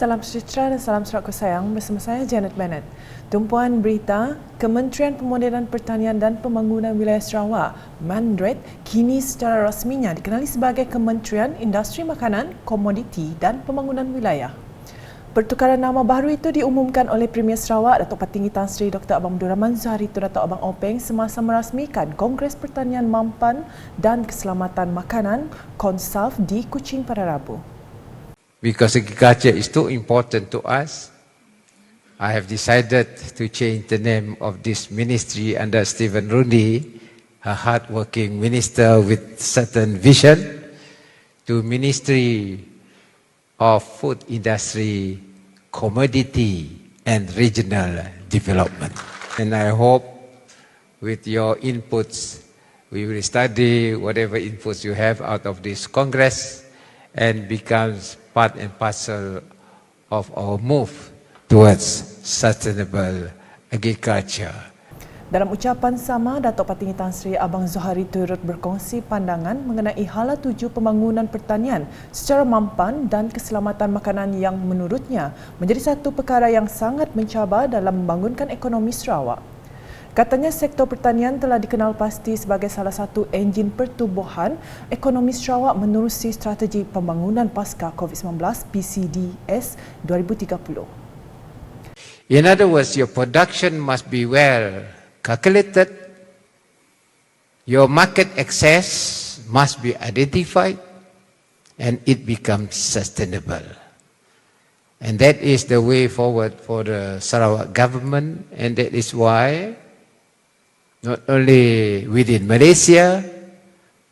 Salam sejahtera dan salam serak sayang bersama saya Janet Bennett. Tumpuan berita, Kementerian Pemodenan Pertanian dan Pembangunan Wilayah Sarawak, MANDRET, kini secara rasminya dikenali sebagai Kementerian Industri Makanan, Komoditi dan Pembangunan Wilayah. Pertukaran nama baru itu diumumkan oleh Premier Sarawak, Datuk Patinggi Tan Sri Dr. Abang Abdul Rahman Zahari Tun Datuk Abang Openg semasa merasmikan Kongres Pertanian Mampan dan Keselamatan Makanan, KONSAF di Kuching pada Rabu. Because agriculture is too important to us, I have decided to change the name of this ministry under Stephen Rundi, a hard-working minister with certain vision, to Ministry of Food Industry, Commodity and Regional Development. And I hope with your inputs, we will study whatever inputs you have out of this Congress and becomes part and parcel of our move towards sustainable agriculture. Dalam ucapan sama, Datuk Patinggi Tan Sri Abang Zahari turut berkongsi pandangan mengenai hala tuju pembangunan pertanian secara mampan dan keselamatan makanan yang menurutnya menjadi satu perkara yang sangat mencabar dalam membangunkan ekonomi Sarawak. Katanya sektor pertanian telah dikenal pasti sebagai salah satu enjin pertumbuhan ekonomi Sarawak menerusi strategi pembangunan pasca COVID-19 PCDS 2030. In other words, your production must be well calculated, your market access must be identified, and it becomes sustainable. And that is the way forward for the Sarawak government, and that is why not only within Malaysia,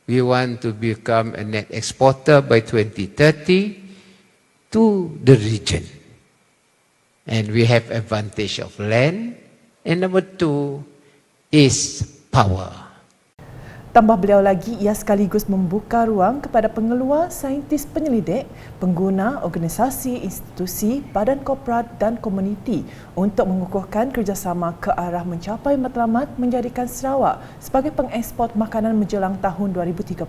we want to become a net exporter by 2030 to the region. And we have advantage of land. And number two is power. Tambah beliau lagi, ia sekaligus membuka ruang kepada pengeluar, saintis penyelidik, pengguna, organisasi, institusi, badan korporat dan komuniti untuk mengukuhkan kerjasama ke arah mencapai matlamat menjadikan Sarawak sebagai pengeksport makanan menjelang tahun 2030.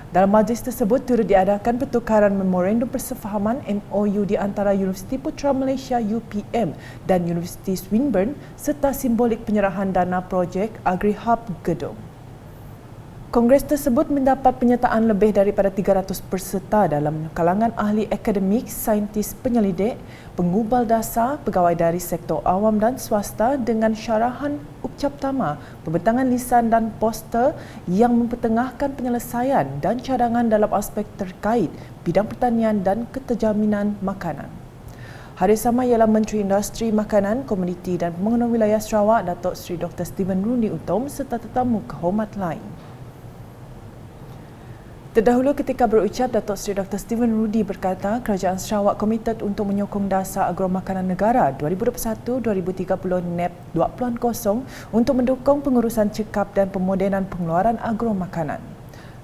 Dalam majlis tersebut turut diadakan pertukaran memorandum persefahaman MOU di antara Universiti Putra Malaysia UPM dan Universiti Swinburne serta simbolik penyerahan dana projek AgriHub Gedong. Kongres tersebut mendapat penyertaan lebih daripada 300 peserta dalam kalangan ahli akademik, saintis penyelidik, pengubal dasar, pegawai dari sektor awam dan swasta dengan syarahan ucap tama, pembentangan lisan dan poster yang mempertengahkan penyelesaian dan cadangan dalam aspek terkait bidang pertanian dan keterjaminan makanan. Hadir sama ialah Menteri Industri Makanan, Komoditi dan Pembangunan Wilayah Sarawak, Datuk Seri Dr. Stephen Rundi Utom serta tetamu kehormat lain. Terdahulu ketika berucap, Datuk Seri Dr. Stephen Rudy berkata Kerajaan Sarawak komited untuk menyokong dasar agromakanan negara 2021-2030 NEP 2.0 untuk mendukung pengurusan cekap dan pemodenan pengeluaran agromakanan.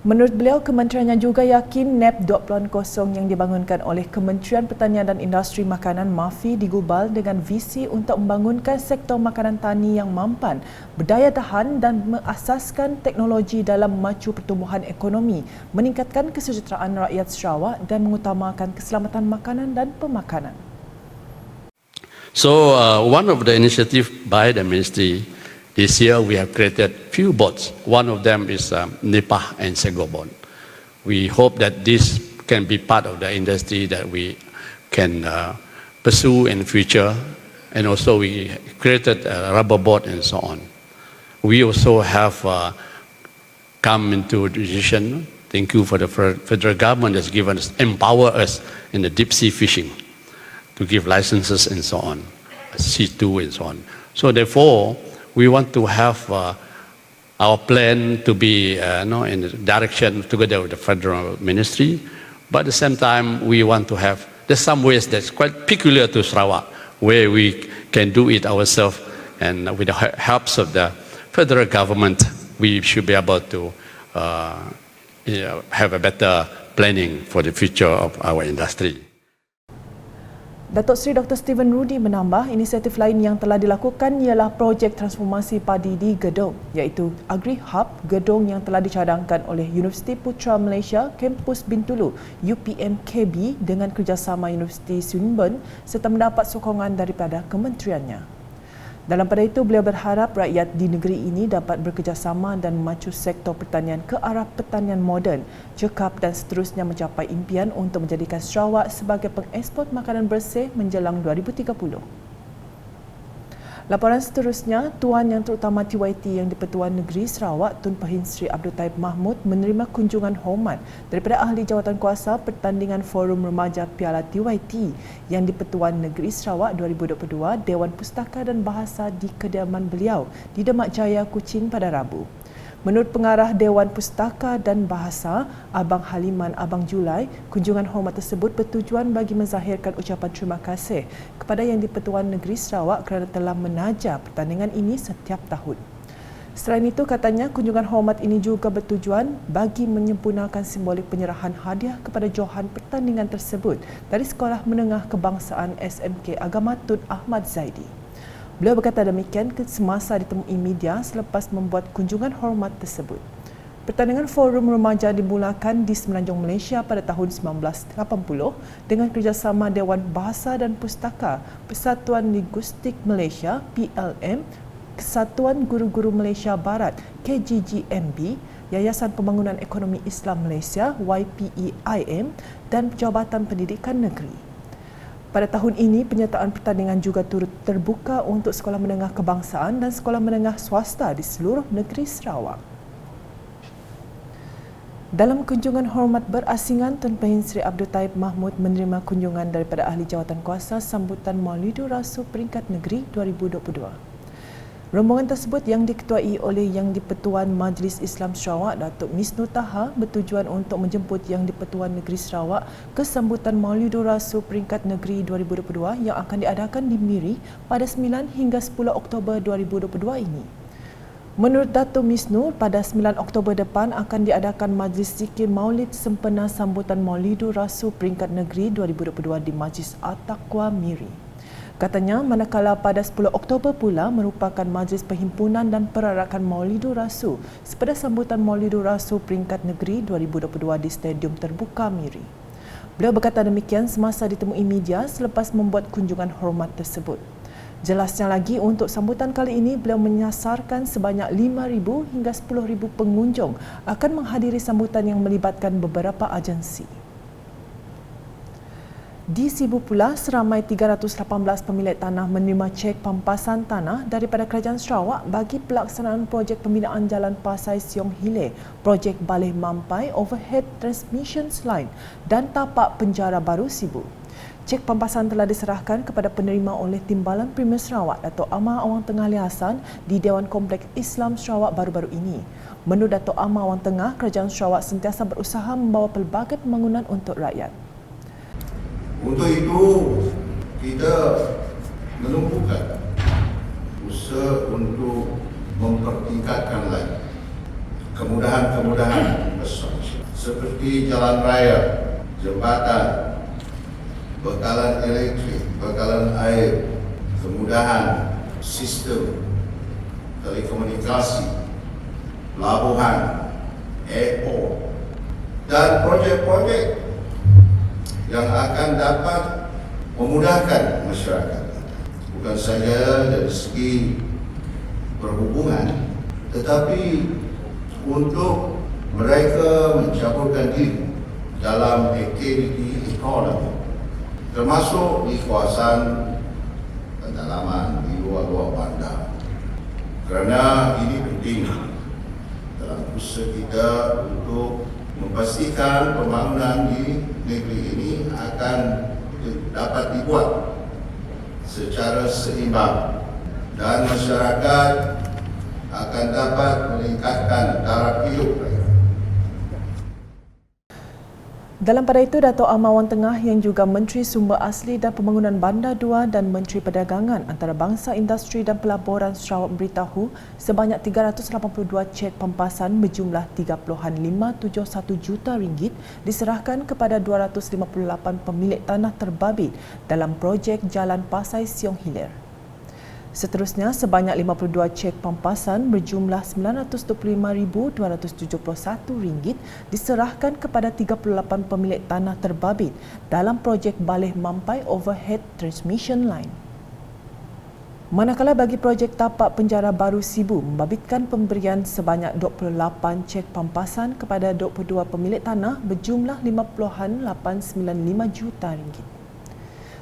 Menurut beliau, kementeriannya juga yakin NEP 2.0 yang dibangunkan oleh Kementerian Pertanian dan Industri Makanan MAFI digubal dengan visi untuk membangunkan sektor makanan tani yang mampan, berdaya tahan dan mengasaskan teknologi dalam memacu pertumbuhan ekonomi, meningkatkan kesejahteraan rakyat Sarawak dan mengutamakan keselamatan makanan dan pemakanan. So, one of the initiatives by the ministry this year, we have created few boards. One of them is NEPA and Segobon. We hope that this can be part of the industry that we can pursue in the future. And also we created a rubber board and so on. We also have come into a decision. Thank you for the federal government that's given us, empower us in the deep sea fishing to give licenses and so on, C2 and so on. So therefore, we want to have our plan to be in the direction together with the federal ministry, but at the same time we want to have, there's some ways that's quite peculiar to Sarawak where we can do it ourselves, and with the helps of the federal government we should be able to have a better planning for the future of our industry. Datuk Seri Dr. Stephen Rudy menambah inisiatif lain yang telah dilakukan ialah projek transformasi padi di Gedong, iaitu Agri Hub Gedong yang telah dicadangkan oleh Universiti Putra Malaysia Kampus Bintulu UPMKB dengan kerjasama Universiti Swinburne serta mendapat sokongan daripada kementeriannya. Dalam pada itu, beliau berharap rakyat di negeri ini dapat bekerjasama dan memacu sektor pertanian ke arah pertanian moden, cekap dan seterusnya mencapai impian untuk menjadikan Sarawak sebagai pengeksport makanan bersih menjelang 2030. Laporan seterusnya, Tuan Yang Terutama TYT yang di-Pertuan Negeri Sarawak Tun Pahin Sri Abdul Taib Mahmud menerima kunjungan hormat daripada ahli jawatankuasa pertandingan Forum Remaja Piala TYT yang di-Pertuan Negeri Sarawak 2022 Dewan Pustaka dan Bahasa di kediaman beliau di Demak Jaya, Kuching pada Rabu. Menurut pengarah Dewan Pustaka dan Bahasa, Abang Haliman Abang Julai, kunjungan hormat tersebut bertujuan bagi menzahirkan ucapan terima kasih kepada Yang di-Pertuan Negeri Sarawak kerana telah menaja pertandingan ini setiap tahun. Selain itu, katanya kunjungan hormat ini juga bertujuan bagi menyempurnakan simbolik penyerahan hadiah kepada johan pertandingan tersebut dari Sekolah Menengah Kebangsaan SMK Agama Tun Ahmad Zaidi. Beliau berkata demikian semasa ditemui media selepas membuat kunjungan hormat tersebut. Pertandingan Forum Remaja dimulakan di Semenanjung Malaysia pada tahun 1980 dengan kerjasama Dewan Bahasa dan Pustaka, Persatuan Linguistik Malaysia (PLM), Kesatuan Guru-Guru Malaysia Barat (KGGMB), Yayasan Pembangunan Ekonomi Islam Malaysia (YPEIM) dan Jabatan Pendidikan Negeri. Pada tahun ini, penyertaan pertandingan juga turut terbuka untuk sekolah menengah kebangsaan dan sekolah menengah swasta di seluruh negeri Sarawak. Dalam kunjungan hormat berasingan, Tun Pahin Sri Abdul Taib Mahmud menerima kunjungan daripada ahli jawatankuasa sambutan Maulidur Rasul Peringkat Negeri 2022. Rombongan tersebut yang diketuai oleh Yang di-Pertuan Majlis Islam Sarawak Datuk Misnu Taha bertujuan untuk menjemput Yang di-Pertuan Negeri Sarawak ke sambutan Maulidur Rasul Peringkat Negeri 2022 yang akan diadakan di Miri pada 9 hingga 10 Oktober 2022 ini. Menurut Datuk Misnu, pada 9 Oktober depan akan diadakan Majlis Zikir Maulid sempena sambutan Maulidur Rasul Peringkat Negeri 2022 di Majlis At-Taqwa Miri. Katanya, manakala pada 10 Oktober pula merupakan Majlis Perhimpunan dan Perarakan Maulidur Rasul sepada sambutan Maulidur Rasul Peringkat Negeri 2022 di Stadium Terbuka Miri. Beliau berkata demikian semasa ditemui media selepas membuat kunjungan hormat tersebut. Jelasnya lagi, untuk sambutan kali ini beliau menyasarkan sebanyak 5,000 hingga 10,000 pengunjung akan menghadiri sambutan yang melibatkan beberapa agensi. Di Sibu pula, seramai 318 pemilik tanah menerima cek pampasan tanah daripada Kerajaan Sarawak bagi pelaksanaan projek pembinaan Jalan Pasai Siong Hile, projek Balih Mampai Overhead Transmission Line dan tapak penjara baru Sibu. Cek pampasan telah diserahkan kepada penerima oleh Timbalan Premier Sarawak Datuk Amar Awang Tengah Ali Hassan di Dewan Kompleks Islam Sarawak baru-baru ini. Menurut Datuk Amar Awang Tengah, Kerajaan Sarawak sentiasa berusaha membawa pelbagai pembangunan untuk rakyat. Untuk itu, kita menumpukan usaha untuk mempertingkatkan lagi kemudahan-kemudahan infrastruktur seperti jalan raya, jambatan, bekalan elektrik, bekalan air, kemudahan sistem telekomunikasi, pelabuhan, airport dan projek-projek yang akan dapat memudahkan masyarakat. Bukan saja dari segi perhubungan, tetapi untuk mereka mencampurkan diri dalam aktiviti ekonomi, termasuk di kawasan pendalaman di luar-luar bandar. Kerana ini penting dalam usaha kita untuk memastikan pembangunan di negeri ini akan dapat dibuat secara seimbang dan masyarakat akan dapat meningkatkan taraf hidup mereka. Dalam pada itu, Dato' Amawan Tengah yang juga Menteri Sumber Asli dan Pembangunan Bandar 2 dan Menteri Perdagangan Antarabangsa Industri dan Pelaburan Sarawak memberitahu sebanyak 382 cek pampasan berjumlah 3.571 juta ringgit diserahkan kepada 258 pemilik tanah terbabit dalam projek Jalan Pasai Siong Hilir. Seterusnya, sebanyak 52 cek pampasan berjumlah RM925,271 diserahkan kepada 38 pemilik tanah terbabit dalam projek Balih Mampai Overhead Transmission Line. Manakala bagi projek tapak penjara baru Sibu membabitkan pemberian sebanyak 28 cek pampasan kepada 22 pemilik tanah berjumlah RM50.895 juta.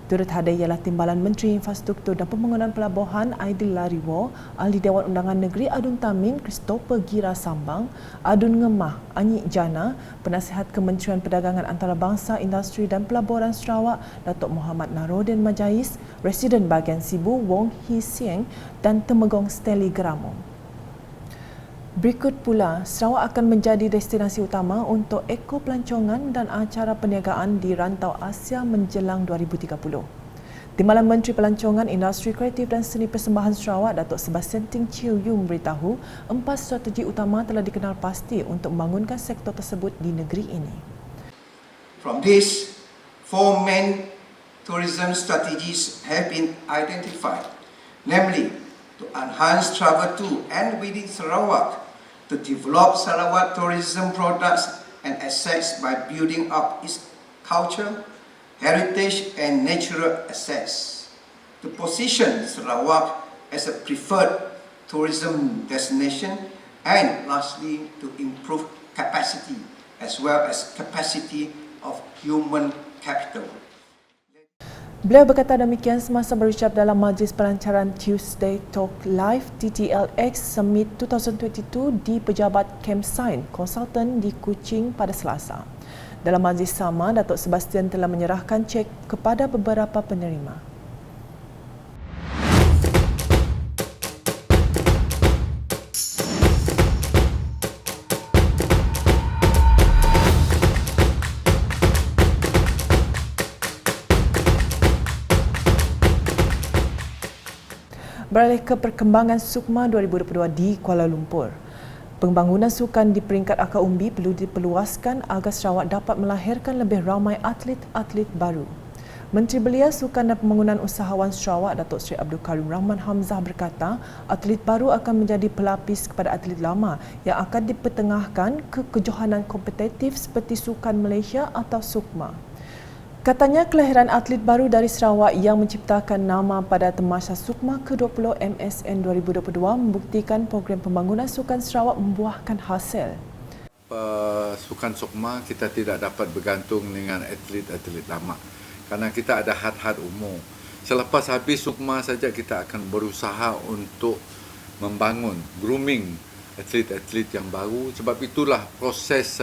Turut hadir ialah Timbalan Menteri Infrastruktur dan Pembangunan Pelabuhan Aidil Lariwo, Ahli Dewan Undangan Negeri Adun Tamin Christopher Gira Sambang, Adun Ngemah Anyik Jana, Penasihat Kementerian Perdagangan Antarabangsa Industri dan Pelaburan Sarawak Datuk Muhammad Narodin Majais, Residen Bahagian Sibu Wong Hee Sieng dan Temegong Stanley Geramo. Berikut pula, Sarawak akan menjadi destinasi utama untuk eko pelancongan dan acara perniagaan di rantau Asia menjelang 2030. Timbalan Menteri Pelancongan, Industri Kreatif dan Seni Persembahan Sarawak, Datuk Sebastian Ting Chiu Yu memberitahu 4 strategi utama telah dikenal pasti untuk membangunkan sektor tersebut di negeri ini. From this, 4 main tourism strategies have been identified, namely to enhance travel to and within Sarawak, to develop Sarawak tourism products and assets by building up its culture, heritage and natural assets, to position Sarawak as a preferred tourism destination, and lastly to improve capacity as well as capacity of human capital. Beliau berkata demikian semasa berucap dalam majlis pelancaran Tuesday Talk Live TTLX Summit 2022 di Pejabat Campsite Consultant di Kuching pada Selasa. Dalam majlis sama, Datuk Sebastian telah menyerahkan cek kepada beberapa penerima. Beralih ke perkembangan Sukma 2022 di Kuala Lumpur. Pembangunan sukan di peringkat akar umbi perlu diperluaskan agar Sarawak dapat melahirkan lebih ramai atlet-atlet baru. Menteri Belia Sukan dan Pembangunan Usahawan Sarawak, Datuk Seri Abdul Karim Rahman Hamzah berkata, atlet baru akan menjadi pelapis kepada atlet lama yang akan dipertengahkan ke kejohanan kompetitif seperti Sukan Malaysia atau Sukma. Katanya kelahiran atlet baru dari Sarawak yang menciptakan nama pada Temasya Sukma ke-20 MSN 2022 membuktikan program pembangunan sukan Sarawak membuahkan hasil. Sukan Sukma kita tidak dapat bergantung dengan atlet-atlet lama kerana kita ada had-had umur. Selepas habis Sukma saja kita akan berusaha untuk membangun, grooming atlet-atlet yang baru. Sebab itulah proses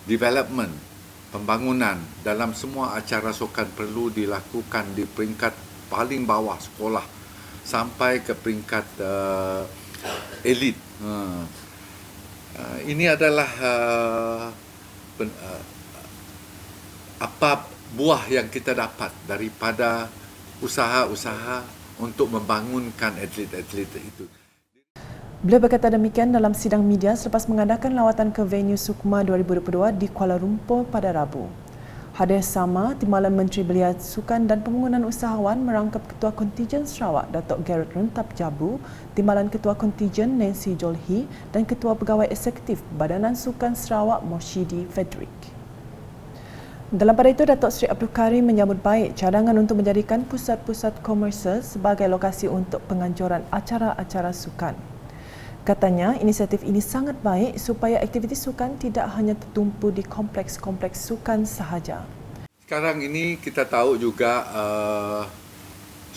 development, pembangunan dalam semua acara sukan perlu dilakukan di peringkat paling bawah sekolah sampai ke peringkat elit. Ini adalah apa buah yang kita dapat daripada usaha-usaha untuk membangunkan atlet-atlet itu. Beliau berkata demikian dalam sidang media selepas mengadakan lawatan ke venue Sukma 2022 di Kuala Lumpur pada Rabu. Hadir sama, Timbalan Menteri Belia Sukan dan Pembangunan Usahawan merangkap Ketua Kontijen Sarawak, Datuk Garrett Rentap Jabu, Timbalan Ketua Kontijen Nancy Jolhi dan Ketua Pegawai Eksekutif Badanan Sukan Sarawak Moshidi Frederick. Dalam pada itu, Datuk Seri Abdul Karim menyambut baik cadangan untuk menjadikan pusat-pusat komersial sebagai lokasi untuk penganjuran acara-acara sukan. Katanya, inisiatif ini sangat baik supaya aktiviti sukan tidak hanya tertumpu di kompleks-kompleks sukan sahaja. Sekarang ini kita tahu juga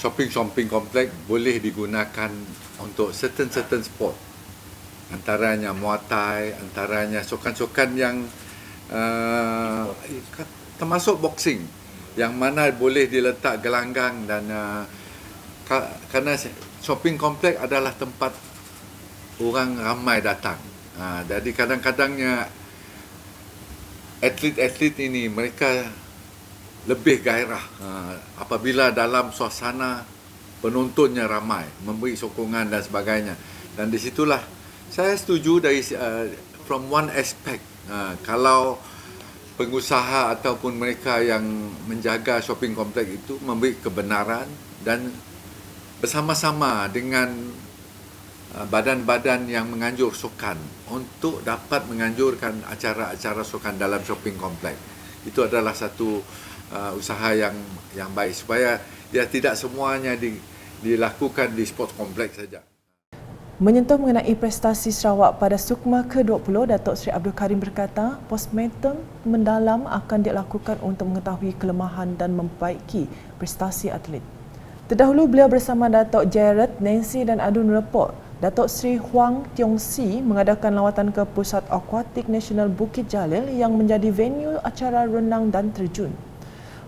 shopping kompleks boleh digunakan untuk certain sport. Antaranya Muay Thai, antaranya sukan-sukan yang termasuk boxing yang mana boleh diletak gelanggang dan kerana shopping kompleks adalah tempat orang ramai datang. Jadi kadang-kadangnya atlet-atlet ini mereka lebih gairah apabila dalam suasana penontonnya ramai, memberi sokongan dan sebagainya. Dan di situlah saya setuju dari from one aspect, kalau pengusaha ataupun mereka yang menjaga shopping kompleks itu memberi kebenaran dan bersama-sama dengan badan-badan yang menganjur sukan untuk dapat menganjurkan acara-acara sukan dalam shopping kompleks. Itu adalah satu usaha yang baik supaya dia tidak semuanya dilakukan di sport kompleks saja. Menyentuh mengenai prestasi Sarawak pada SUKMA ke-20, Datuk Seri Abdul Karim berkata, postmortem mendalam akan dilakukan untuk mengetahui kelemahan dan memperbaiki prestasi atlet. Terdahulu beliau bersama Datuk Jared, Nancy dan Adun Report, Datuk Seri Huang Tiong Si mengadakan lawatan ke Pusat Akuatik Nasional Bukit Jalil yang menjadi venue acara renang dan terjun.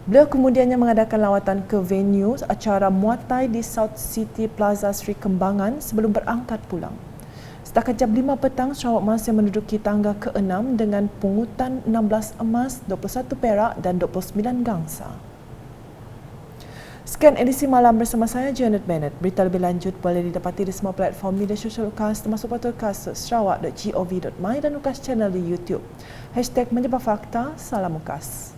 Beliau kemudiannya mengadakan lawatan ke venue acara Muay di South City Plaza Sri Kembangan sebelum berangkat pulang. Setakat jam 5 petang, Sarawak masih menduduki tangga ke-6 dengan pungutan 16 emas, 21 perak dan 29 gangsa. Sekian edisi malam bersama saya, Janet Bennett. Berita lebih lanjut boleh didapati di semua platform media sosial UKAS termasuk portal UKAS sarawak.gov.my dan UKAS channel di YouTube. #Menjebak Fakta, salam UKAS.